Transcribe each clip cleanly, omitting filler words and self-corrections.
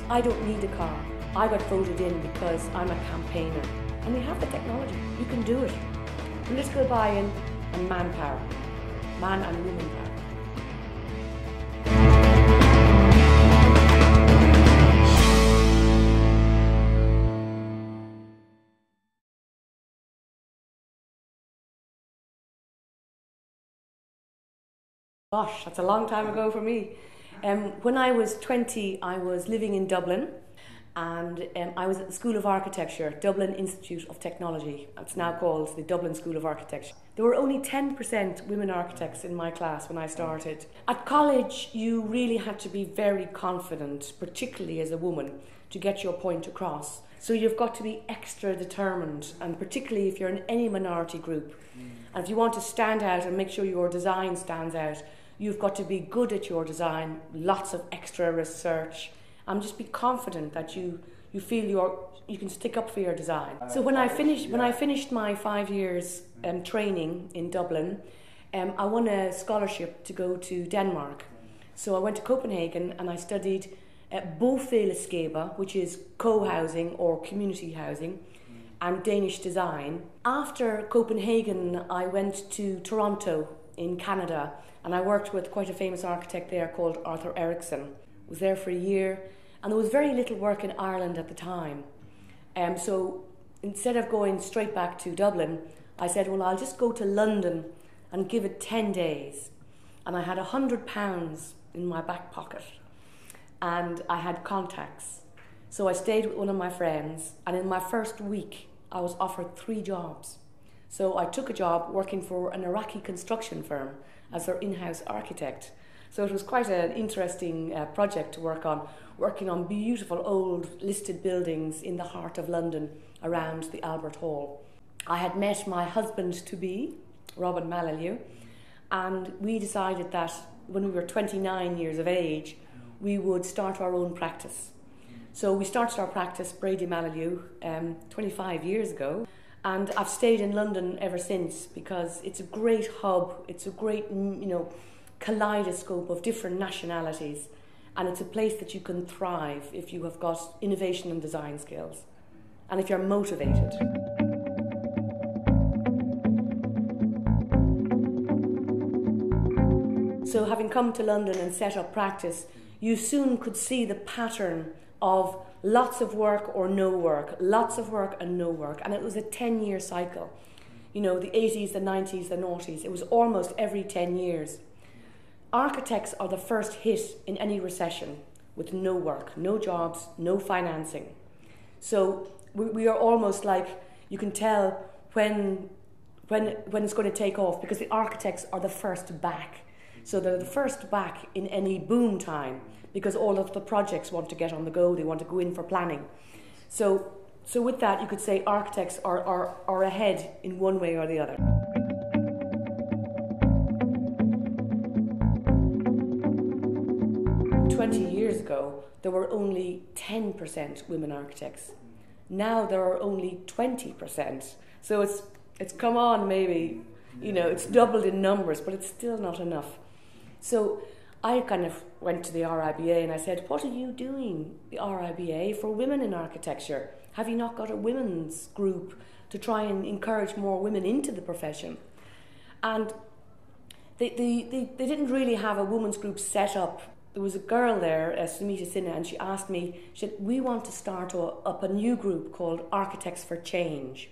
I don't need a car. I got voted in because I'm a campaigner. And we have the technology. You can do it. Political buy-in and manpower. Man and woman power. Gosh, that's a long time ago for me. When I was 20, I was living in Dublin, and I was at the School of Architecture, Dublin Institute of Technology. It's now called the Dublin School of Architecture. There were only 10% women architects in my class when I started. At college, you really had to be very confident, particularly as a woman, to get your point across. So you've got to be extra determined, and particularly if you're in any minority group. And if you want to stand out and make sure your design stands out, you've got to be good at your design, lots of extra research, and just be confident that you feel you can stick up for your design. So when I finished my 5 years training in Dublin, I won a scholarship to go to Denmark. So I went to Copenhagen and I studied bofællesskaber, which is co-housing or community housing, and Danish design. After Copenhagen, I went to Toronto in Canada, and I worked with quite a famous architect there called Arthur Erickson. Was there for a year, and there was very little work in Ireland at the time. So instead of going straight back to Dublin, I said, well, I'll just go to London and give it 10 days. And I had £100 in my back pocket, and I had contacts. So I stayed with one of my friends, and in my first week, I was offered 3 jobs. So I took a job working for an Iraqi construction firm as their in-house architect. So it was quite an interesting project to working on beautiful old listed buildings in the heart of London around the Albert Hall. I had met my husband-to-be, Robin Malalieu, and we decided that when we were 29 years of age, we would start our own practice. So we started our practice, Brady Malalieu, 25 years ago. And I've stayed in London ever since because it's a great hub, it's a great, kaleidoscope of different nationalities, and it's a place that you can thrive if you have got innovation and design skills, and if you're motivated. So having come to London and set up practice, you soon could see the pattern of lots of work or no work, lots of work and no work. And it was a 10-year cycle. The 80s, the 90s, the noughties. It was almost every 10 years. Architects are the first hit in any recession with no work, no jobs, no financing. So we are almost like, you can tell when it's going to take off, because the architects are the first back. So they're the first back in any boom time, because all of the projects want to get on the go, they want to go in for planning. So with that, you could say architects are ahead in one way or the other. Years ago, there were only 10% women architects. Now there are only 20%. So it's come on, maybe, it's doubled in numbers, but it's still not enough. So I kind of went to the RIBA and I said, what are you doing, the RIBA, for women in architecture? Have you not got a women's group to try and encourage more women into the profession? And they didn't really have a women's group set up. There was a girl there, Sumita Sinha, and she asked me, she said, we want to start up a new group called Architects for Change.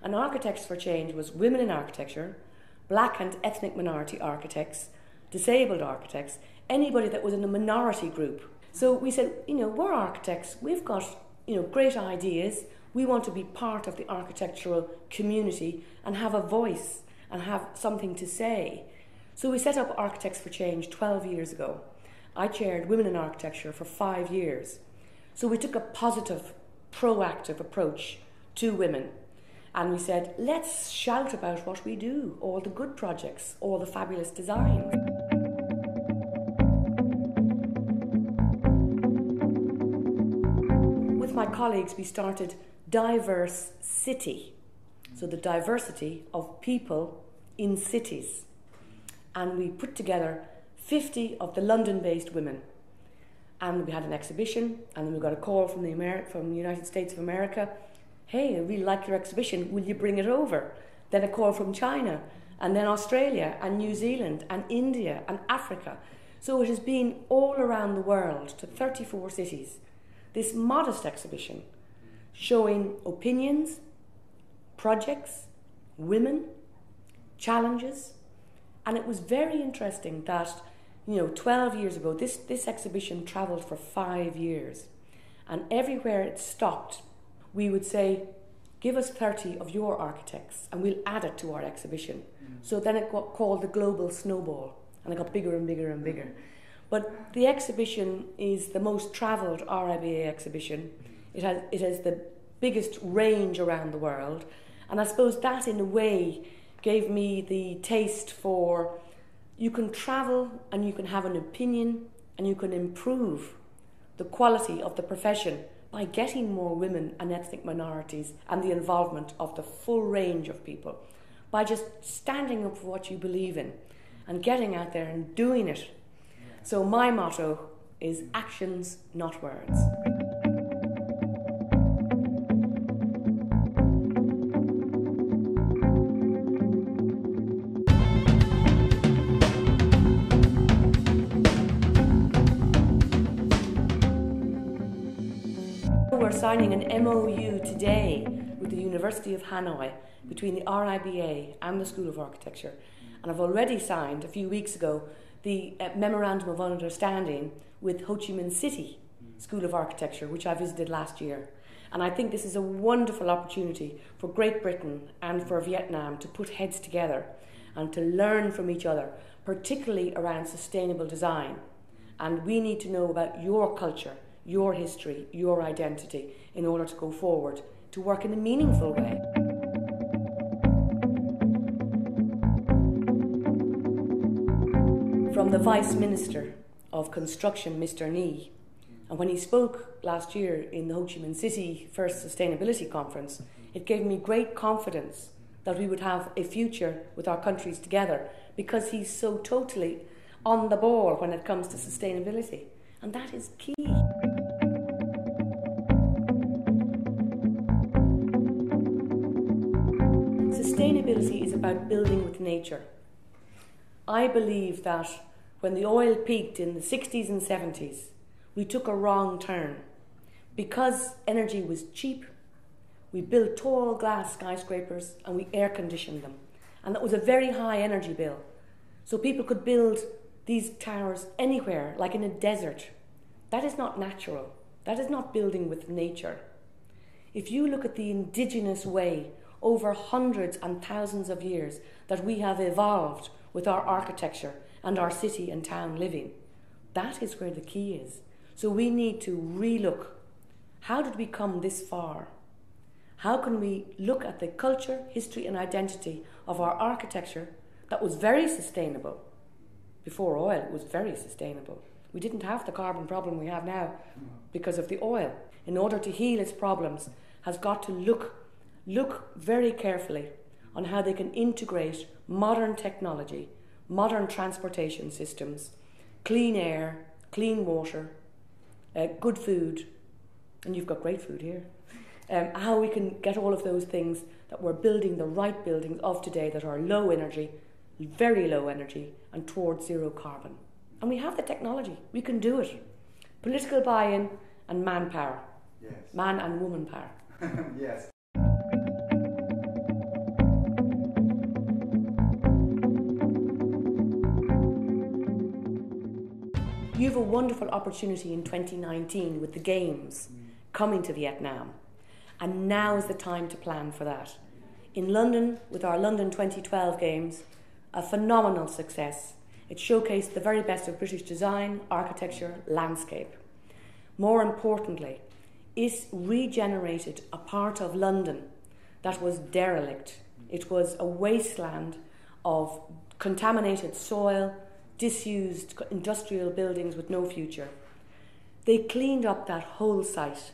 And Architects for Change was women in architecture, black and ethnic minority architects, disabled architects, anybody that was in a minority group. So we said, we're architects, we've got, great ideas, we want to be part of the architectural community and have a voice and have something to say. So we set up Architects for Change 12 years ago. I chaired Women in Architecture for 5 years. So we took a positive, proactive approach to women. And we said, let's shout about what we do, all the good projects, all the fabulous designs. With my colleagues, we started DiverseCity. So the diversity of people in cities. And we put together 50 of the London-based women. and we had an exhibition, and then we got a call from the United States of America. Hey, I really like your exhibition, will you bring it over? Then a call from China, and then Australia, and New Zealand, and India, and Africa. So it has been all around the world to 34 cities. This modest exhibition showing opinions, projects, women, challenges. And it was very interesting that, 12 years ago, this exhibition travelled for 5 years. And everywhere it stopped, we would say, give us 30 of your architects and we'll add it to our exhibition. So then it got called the Global Snowball, and it got bigger and bigger and bigger. But the exhibition is the most travelled RIBA exhibition. It has the biggest range around the world. And I suppose that, in a way, gave me the taste for, you can travel and you can have an opinion and you can improve the quality of the profession by getting more women and ethnic minorities and the involvement of the full range of people, by just standing up for what you believe in and getting out there and doing it. So my motto is actions, not words. We're signing an MOU today with the University of Hanoi between the RIBA and the School of Architecture. And I've already signed, a few weeks ago, the Memorandum of Understanding with Ho Chi Minh City School of Architecture, which I visited last year. And I think this is a wonderful opportunity for Great Britain and for Vietnam to put heads together and to learn from each other, particularly around sustainable design. And we need to know about your culture, your history, your identity, in order to go forward, to work in a meaningful way. From the Vice Minister of Construction, Mr. Nee, and when he spoke last year in the Ho Chi Minh City First Sustainability Conference, it gave me great confidence that we would have a future with our countries together, because he's so totally on the ball when it comes to sustainability, and that is key. Sustainability is about building with nature. I believe that when the oil peaked in the 60s and 70s, we took a wrong turn. Because energy was cheap, we built tall glass skyscrapers and we air conditioned them. And that was a very high energy bill. So people could build these towers anywhere, like in a desert. That is not natural. That is not building with nature. If you look at the indigenous way over hundreds and thousands of years that we have evolved with our architecture and our city and town living, that is where the key is. So we need to relook. How did we come this far? How can we look at the culture, history and identity of our architecture that was very sustainable? Before oil, it was very sustainable. We didn't have the carbon problem we have now because of the oil. In order to heal its problems, has got to look very carefully on how they can integrate modern technology, modern transportation systems, clean air, clean water, good food, and you've got great food here. How we can get all of those things, that we're building the right buildings of today that are low energy, very low energy, and towards zero carbon. And we have the technology. We can do it. Political buy-in and manpower. Yes. Man and woman power. Yes. You have a wonderful opportunity in 2019 with the Games coming to Vietnam. And now is the time to plan for that. In London, with our London 2012 Games, a phenomenal success. It showcased the very best of British design, architecture, landscape. More importantly, it regenerated a part of London that was derelict. It was a wasteland of contaminated soil, disused industrial buildings with no future. They cleaned up that whole site.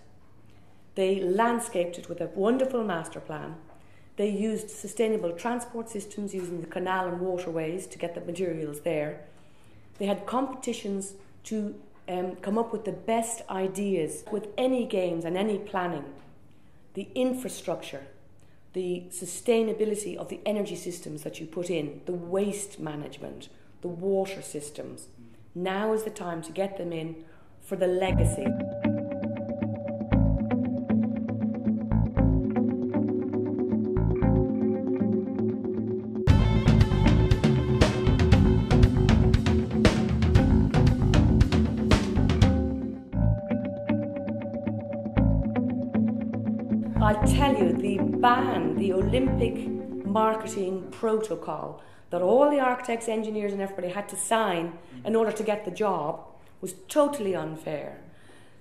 They landscaped it with a wonderful master plan. They used sustainable transport systems using the canal and waterways to get the materials there. They had competitions to come up with the best ideas with any games and any planning, the infrastructure, the sustainability of the energy systems that you put in, the waste management, the water systems. Now is the time to get them in for the legacy. I tell you, the ban, the Olympic marketing protocol that all the architects, engineers and everybody had to sign in order to get the job was totally unfair.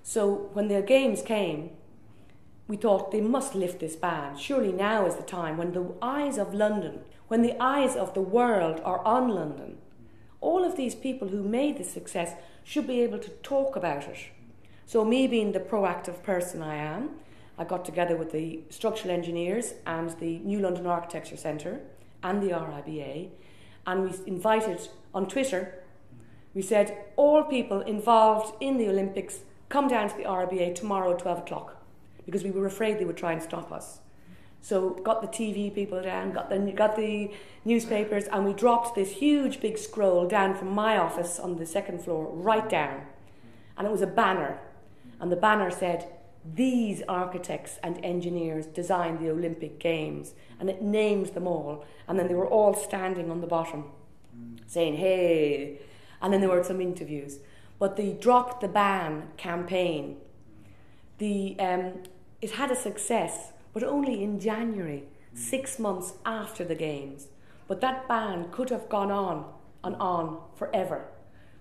So when the games came, we thought they must lift this ban. Surely now is the time when the eyes of London, when the eyes of the world are on London. All of these people who made this success should be able to talk about it. So me being the proactive person I am, I got together with the structural engineers and the New London Architecture Centre and the RIBA, and we invited on Twitter, we said, all people involved in the Olympics, come down to the RIBA tomorrow at 12 o'clock, because we were afraid they would try and stop us. So got the TV people down, got the newspapers, and we dropped this huge big scroll down from my office on the second floor, right down. And it was a banner, and the banner said, "These architects and engineers designed the Olympic Games," and it names them all. And then they were all standing on the bottom saying, "Hey," and then there were some interviews. But the Drop the Ban campaign, it had a success, but only in January, 6 months after the Games. But that ban could have gone on and on forever.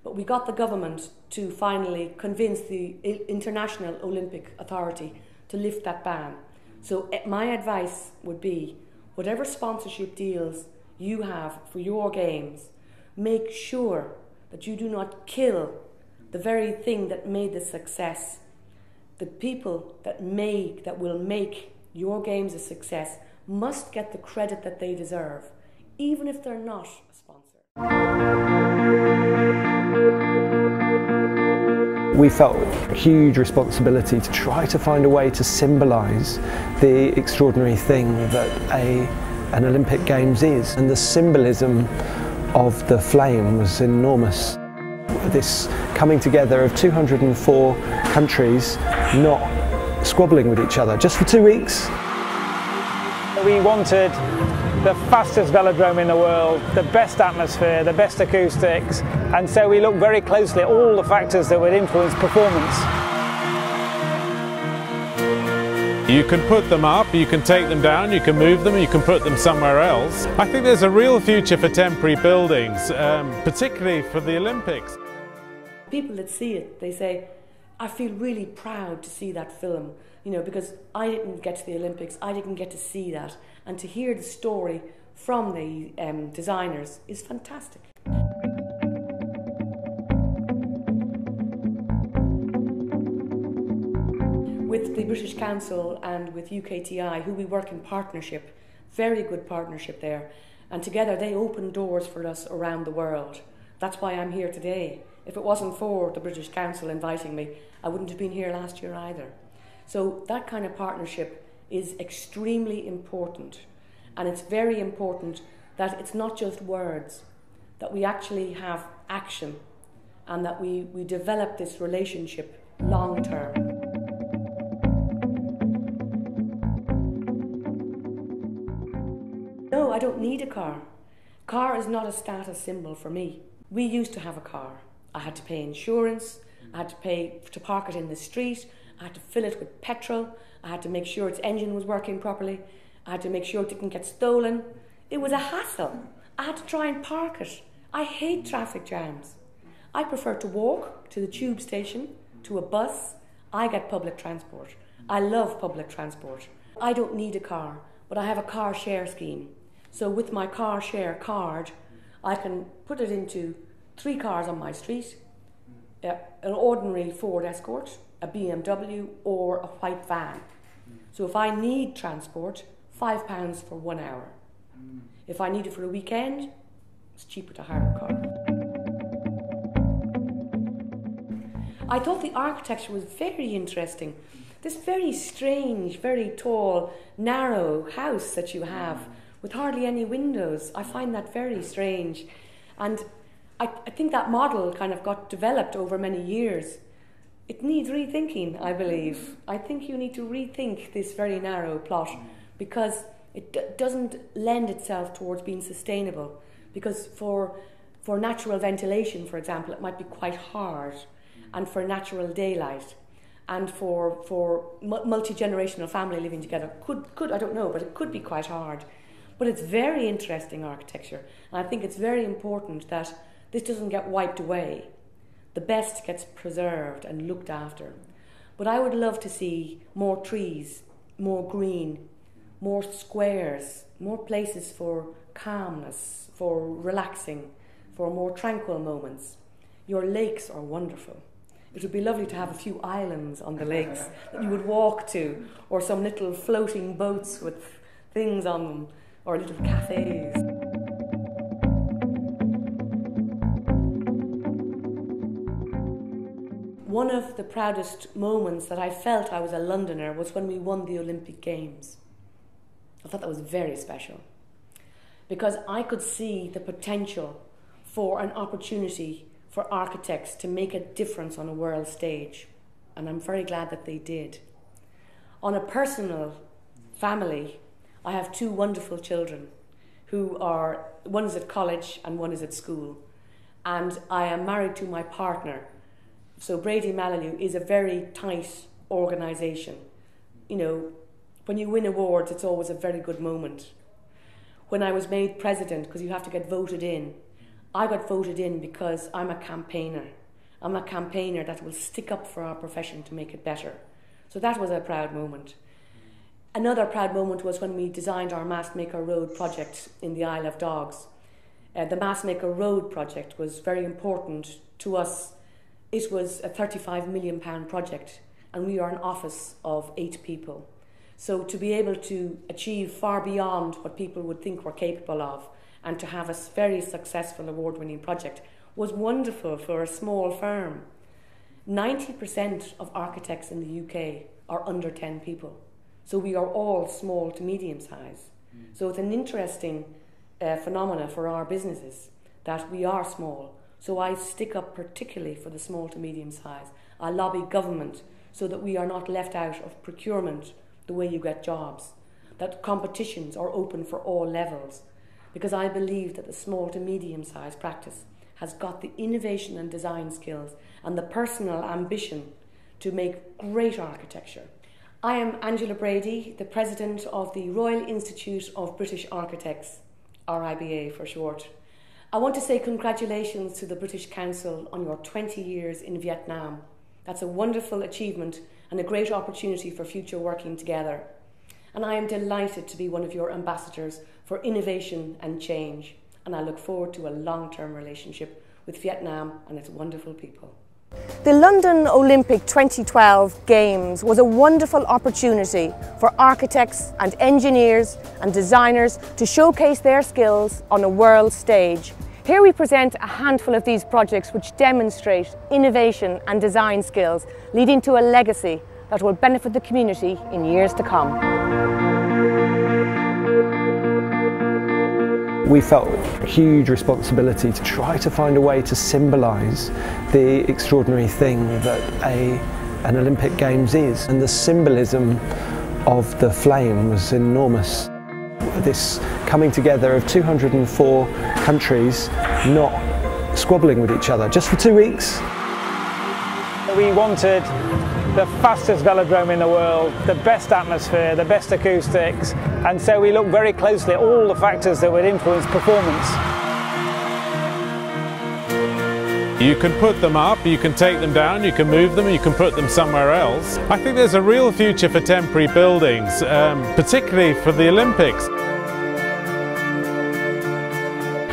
But we got the government to finally convince the International Olympic Authority to lift that ban. So my advice would be, whatever sponsorship deals you have for your games, make sure that you do not kill the very thing that made the success. The people that will make your games a success must get the credit that they deserve, even if they're not a sponsor. We felt a huge responsibility to try to find a way to symbolise the extraordinary thing that an Olympic Games is, and the symbolism of the flame was enormous. This coming together of 204 countries not squabbling with each other just for 2 weeks. We wanted the fastest velodrome in the world, the best atmosphere, the best acoustics, and so we looked very closely at all the factors that would influence performance. You can put them up, you can take them down, you can move them, you can put them somewhere else. I think there's a real future for temporary buildings, particularly for the Olympics. People that see it, they say, I feel really proud to see that film, because I didn't get to the Olympics, I didn't get to see that. And to hear the story from the designers is fantastic. With the British Council and with UKTI, who we work in partnership, very good partnership there, and together they open doors for us around the world. That's why I'm here today. If it wasn't for the British Council inviting me, I wouldn't have been here last year either. So that kind of partnership is extremely important, and it's very important that it's not just words, that we actually have action, and that we develop this relationship long term. No, I don't need a car. Car is not a status symbol for me. We used to have a car. I had to pay insurance, I had to pay to park it in the street, I had to fill it with petrol, I had to make sure its engine was working properly, I had to make sure it didn't get stolen. It was a hassle. I had to try and park it. I hate traffic jams. I prefer to walk to the tube station, to a bus. I get public transport. I love public transport. I don't need a car, but I have a car share scheme. So with my car share card, I can put it into 3 cars on my street, an ordinary Ford Escort, a BMW or a white van. So if I need transport, £5 for 1 hour. If I need it for a weekend, it's cheaper to hire a car. I thought the architecture was very interesting. This very strange, very tall, narrow house that you have with hardly any windows. I find that very strange. And I think that model kind of got developed over many years. It needs rethinking, I believe. I think you need to rethink this very narrow plot because it doesn't lend itself towards being sustainable. Because for natural ventilation, for example, it might be quite hard, and for natural daylight, and for multi-generational family living together, could I don't know, but it could be quite hard. But it's very interesting architecture, and I think it's very important that this doesn't get wiped away. The best gets preserved and looked after. But I would love to see more trees, more green, more squares, more places for calmness, for relaxing, for more tranquil moments. Your lakes are wonderful. It would be lovely to have a few islands on the lakes that you would walk to, or some little floating boats with things on them, or little cafes. One of the proudest moments that I felt I was a Londoner was when we won the Olympic Games. I thought that was very special because I could see the potential for an opportunity for architects to make a difference on a world stage, and I'm very glad that they did. On a personal family, I have two wonderful children who are, one is at college and one is at school, and I am married to my partner. So Brady is a very tight organisation. You know, when you win awards, it's always a very good moment. When I was made president, because you have to get voted in, I got voted in because I'm a campaigner. I'm a campaigner that will stick up for our profession to make it better. So that was a proud moment. Another proud moment was when we designed our Mastmaker Road project in the Isle of Dogs. The Mastmaker Road project was very important to us. It was a £35 million project, and we are an office of 8 people. So to be able to achieve far beyond what people would think we're capable of, and to have a very successful award-winning project was wonderful for a small firm. 90% of architects in the UK are under 10 people. So we are all small to medium size. So it's an interesting phenomena for our businesses that we are small. So I stick up particularly for the small to medium size. I lobby government so that we are not left out of procurement the way you get jobs, that competitions are open for all levels, because I believe that the small to medium size practice has got the innovation and design skills and the personal ambition to make great architecture. I am Angela Brady, the president of the Royal Institute of British Architects, RIBA for short. I want to say congratulations to the British Council on your 20 years in Vietnam. That's a wonderful achievement and a great opportunity for future working together. And I am delighted to be one of your ambassadors for innovation and change. And I look forward to a long-term relationship with Vietnam and its wonderful people. The London Olympic 2012 Games was a wonderful opportunity for architects and engineers and designers to showcase their skills on a world stage. Here we present a handful of these projects which demonstrate innovation and design skills, leading to a legacy that will benefit the community in years to come. We felt a huge responsibility to try to find a way to symbolise the extraordinary thing that an Olympic Games is, and the symbolism of the flame was enormous. This coming together of 204 countries not squabbling with each other just for 2 weeks. We wanted the fastest velodrome in the world, the best atmosphere, the best acoustics, and so we looked very closely at all the factors that would influence performance. You can put them up, you can take them down, you can move them, you can put them somewhere else. I think there's a real future for temporary buildings, particularly for the Olympics.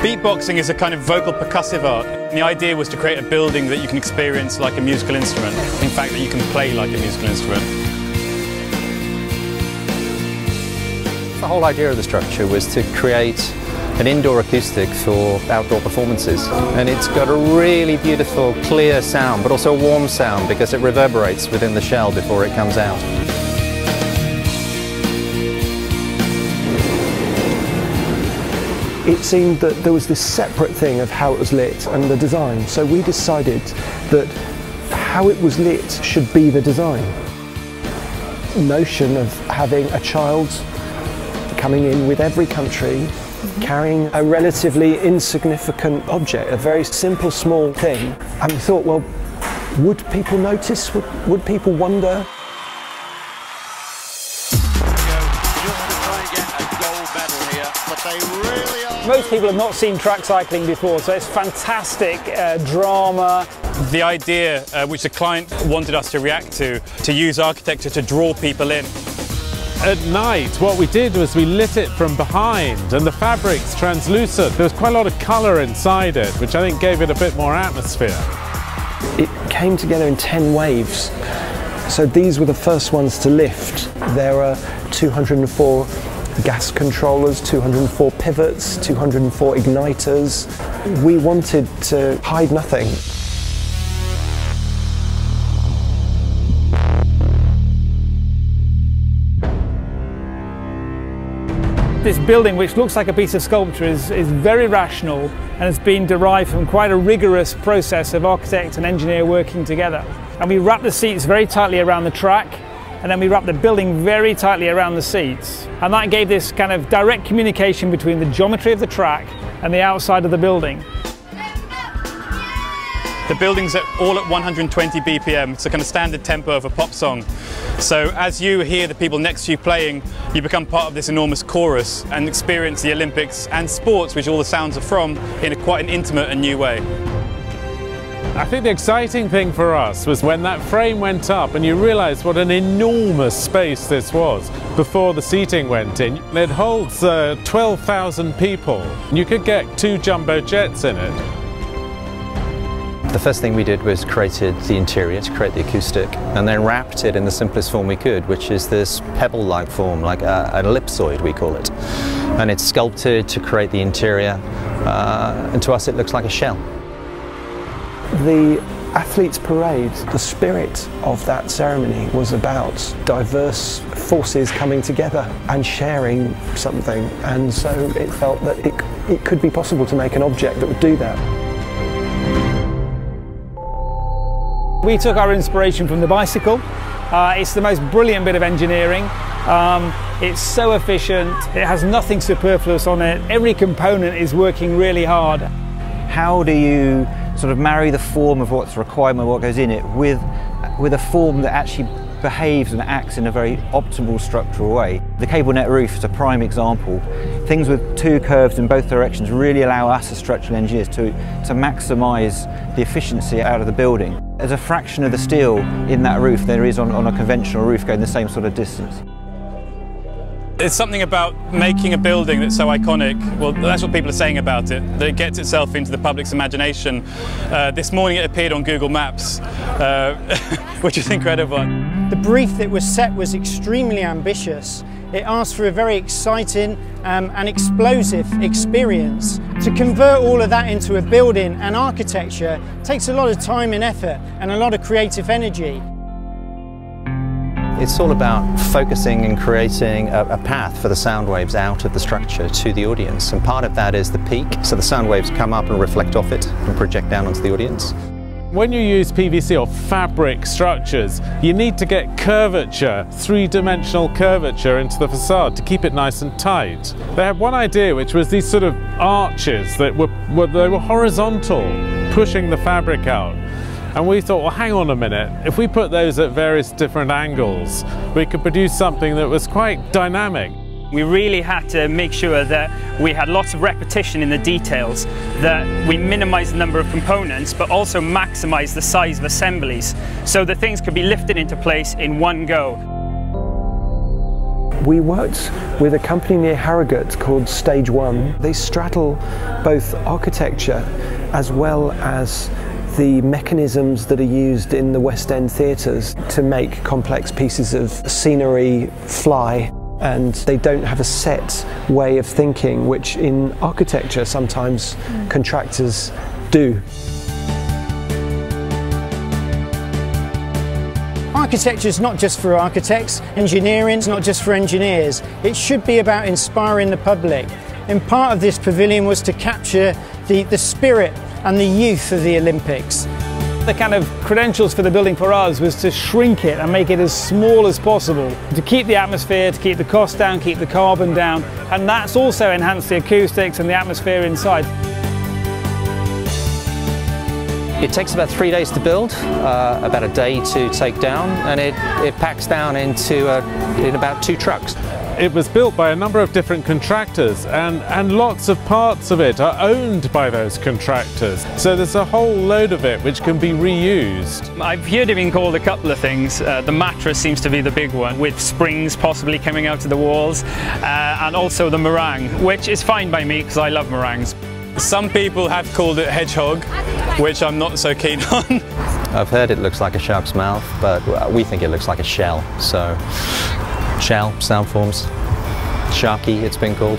Beatboxing is a kind of vocal percussive art. The idea was to create a building that you can experience like a musical instrument. In fact, that you can play like a musical instrument. The whole idea of the structure was to create an indoor acoustic for outdoor performances. And it's got a really beautiful, clear sound, but also a warm sound because it reverberates within the shell before it comes out. It seemed that there was this separate thing of how it was lit and the design, so we decided that how it was lit should be the design. Notion of having a child coming in with every country, carrying a relatively insignificant object, a very simple, small thing, and we thought, well, would people notice? Would people wonder? Most people have not seen track cycling before, so it's fantastic drama. The idea which the client wanted us to react to use architecture to draw people in. At night, what we did was we lit it from behind, and the fabric's translucent. There was quite a lot of colour inside it, which I think gave it a bit more atmosphere. It came together in 10 waves. So these were the first ones to lift. There are 204 gas controllers, 204 pivots, 204 igniters. We wanted to hide nothing. This building, which looks like a piece of sculpture, is very rational and has been derived from quite a rigorous process of architect and engineer working together. And we wrap the seats very tightly around the track, and then we wrap the building very tightly around the seats. And that gave this kind of direct communication between the geometry of the track and the outside of the building. The building's all at 120 BPM, it's a kind of standard tempo of a pop song. So as you hear the people next to you playing, you become part of this enormous chorus and experience the Olympics and sports, which all the sounds are from, in quite an intimate and new way. I think the exciting thing for us was when that frame went up and you realised what an enormous space this was before the seating went in. It holds 12,000 people. You could get 2 jumbo jets in it. The first thing we did was created the interior to create the acoustic, and then wrapped it in the simplest form we could, which is this pebble-like form, like an ellipsoid we call it. And it's sculpted to create the interior, and to us it looks like a shell. The Athletes' Parade, the spirit of that ceremony was about diverse forces coming together and sharing something, and so it felt that it could be possible to make an object that would do that. We took our inspiration from the bicycle. It's the most brilliant bit of engineering. It's so efficient, it has nothing superfluous on it. Every component is working really hard. How do you sort of marry the form of what's required and what goes in it with a form that actually behaves and acts in a very optimal structural way? The cable net roof is a prime example. Things with 2 curves in both directions really allow us as structural engineers to maximise the efficiency out of the building. There's a fraction of the steel in that roof there is on a conventional roof going the same sort of distance. There's something about making a building that's so iconic. Well, that's what people are saying about it, that it gets itself into the public's imagination. This morning it appeared on Google Maps, which is incredible. The brief that was set was extremely ambitious. It asked for a very exciting and explosive experience. To convert all of that into a building and architecture takes a lot of time and effort and a lot of creative energy. It's all about focusing and creating a path for the sound waves out of the structure to the audience, and part of that is the peak, so the sound waves come up and reflect off it and project down onto the audience. When you use PVC or fabric structures, you need to get curvature, 3-dimensional curvature into the facade to keep it nice and tight. They had one idea, which was these sort of arches that were horizontal, pushing the fabric out. And we thought, well, hang on a minute, if we put those at various different angles, we could produce something that was quite dynamic. We really had to make sure that we had lots of repetition in the details, that we minimised the number of components, but also maximised the size of assemblies, so that things could be lifted into place in one go. We worked with a company near Harrogate called Stage 1. They straddle both architecture as well as the mechanisms that are used in the West End theatres to make complex pieces of scenery fly. and they don't have a set way of thinking, which in architecture sometimes contractors do. Architecture is not just for architects, engineering is not just for engineers. It should be about inspiring the public. And part of this pavilion was to capture the spirit and the youth of the Olympics. The kind of credentials for the building for us was to shrink it and make it as small as possible, to keep the atmosphere, to keep the cost down, keep the carbon down, and that's also enhanced the acoustics and the atmosphere inside. It takes about 3 days to build, about a day to take down, and it packs down into in about 2 trucks. It was built by a number of different contractors, and lots of parts of it are owned by those contractors. So there's a whole load of it which can be reused. I've heard it being called a couple of things. The mattress seems to be the big one, with springs possibly coming out of the walls, and also the meringue, which is fine by me because I love meringues. Some people have called it hedgehog, which I'm not so keen on. I've heard it looks like a shark's mouth, but we think it looks like a shell. So, shell, sound forms, sharky it's been called.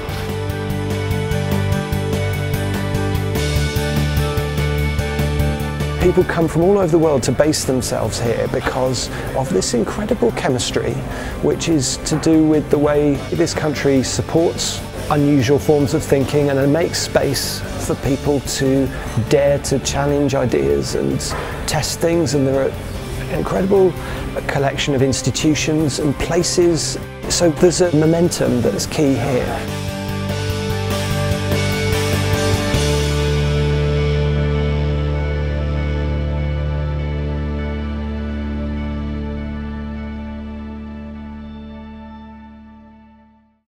People come from all over the world to base themselves here because of this incredible chemistry, which is to do with the way this country supports unusual forms of thinking and makes space for people to dare to challenge ideas and test things. And there are an incredible collection of institutions and places. So there's a momentum that's key here.